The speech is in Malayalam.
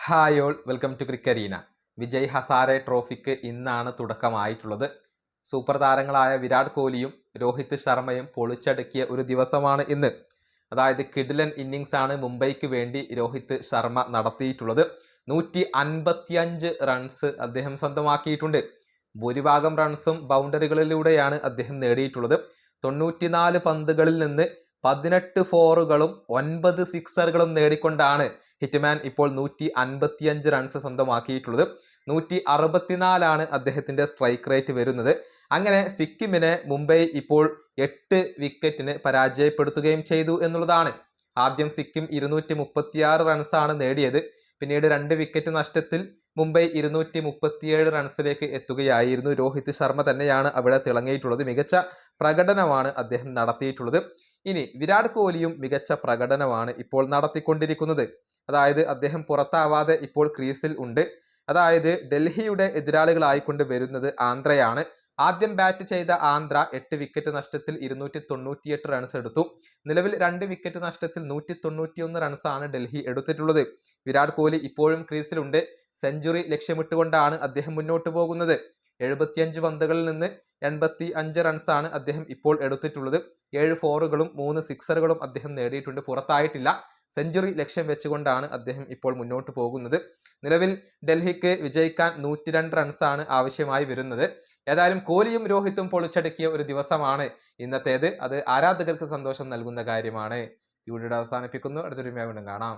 ഹായ് ഓൾ വെൽക്കം ടു ക്രിക്കരീന. വിജയ് ഹസാരെ ട്രോഫിക്ക് ഇന്നാണ് തുടക്കമായിട്ടുള്ളത്. സൂപ്പർ താരങ്ങളായ വിരാട് കോഹ്ലിയും രോഹിത് ശർമ്മയും പൊളിച്ചടുക്കിയ ഒരു ദിവസമാണ് ഇന്ന്. അതായത് കിഡിലൻ ഇന്നിങ്സ് ആണ് മുംബൈക്ക് വേണ്ടി രോഹിത് ശർമ്മ നടത്തിയിട്ടുള്ളത്. 155 റൺസ് അദ്ദേഹം സ്വന്തമാക്കിയിട്ടുണ്ട്. ഭൂരിഭാഗം റൺസും ബൗണ്ടറികളിലൂടെയാണ് അദ്ദേഹം നേടിയിട്ടുള്ളത്. 94 പന്തുകളിൽ നിന്ന് 18 ഫോറുകളും 9 സിക്സറുകളും നേടിക്കൊണ്ടാണ് ഹിറ്റ്മാൻ ഇപ്പോൾ 155 റൺസ് സ്വന്തമാക്കിയിട്ടുള്ളത്. 164 അദ്ദേഹത്തിന്റെ സ്ട്രൈക്ക് റേറ്റ് വരുന്നത്. അങ്ങനെ സിക്കിമിനെ മുംബൈ ഇപ്പോൾ 8 വിക്കറ്റിന് പരാജയപ്പെടുത്തുകയും ചെയ്തു എന്നുള്ളതാണ്. ആദ്യം സിക്കിം 236 റൺസാണ് നേടിയത്. പിന്നീട് 2 വിക്കറ്റ് നഷ്ടത്തിൽ മുംബൈ 237 റൺസിലേക്ക് എത്തുകയായിരുന്നു. രോഹിത് ശർമ്മ തന്നെയാണ് അവിടെ തിളങ്ങിയിട്ടുള്ളത്. മികച്ച പ്രകടനമാണ് അദ്ദേഹം നടത്തിയിട്ടുള്ളത്. ഇനി വിരാട് കോഹ്ലിയും മികച്ച പ്രകടനമാണ് ഇപ്പോൾ നടത്തിക്കൊണ്ടിരിക്കുന്നത്. അതായത് അദ്ദേഹം പുറത്താവാതെ ഇപ്പോൾ ക്രീസിൽ ഉണ്ട്. അതായത് ഡൽഹിയുടെ എതിരാളികളായിക്കൊണ്ട് വരുന്നത് ആന്ധ്രയാണ്. ആദ്യം ബാറ്റ് ചെയ്ത ആന്ധ്ര 8 വിക്കറ്റ് നഷ്ടത്തിൽ 298 റൺസ് എടുത്തു. നിലവിൽ 2 വിക്കറ്റ് നഷ്ടത്തിൽ 191 റൺസാണ് ഡൽഹി എടുത്തിട്ടുള്ളത്. വിരാട് കോഹ്ലി ഇപ്പോഴും ക്രീസിലുണ്ട്. സെഞ്ചുറി ലക്ഷ്യമിട്ടുകൊണ്ടാണ് അദ്ദേഹം മുന്നോട്ട് പോകുന്നത്. 75 പന്തുകളിൽ നിന്ന് 85 റൺസാണ് അദ്ദേഹം ഇപ്പോൾ എടുത്തിട്ടുള്ളത്. 7 ഫോറുകളും 3 സിക്സറുകളും അദ്ദേഹം നേടിയിട്ടുണ്ട്. പുറത്തായിട്ടില്ല. സെഞ്ചുറി ലക്ഷ്യം വെച്ചുകൊണ്ടാണ് അദ്ദേഹം ഇപ്പോൾ മുന്നോട്ട് പോകുന്നത്. നിലവിൽ ഡൽഹിക്ക് വിജയിക്കാൻ 102 റൺസാണ് ആവശ്യമായി വരുന്നത്. ഏതായാലും കോഹ്ലിയും രോഹിത്തും പൊളിച്ചടുക്കിയ ഒരു ദിവസമാണ് ഇന്നത്തേത്. അത് ആരാധകർക്ക് സന്തോഷം നൽകുന്ന കാര്യമാണ്. ഈ വീഡിയോ അവസാനിപ്പിക്കുന്നു. അടുത്തൊരു വീണ്ടും കാണാം.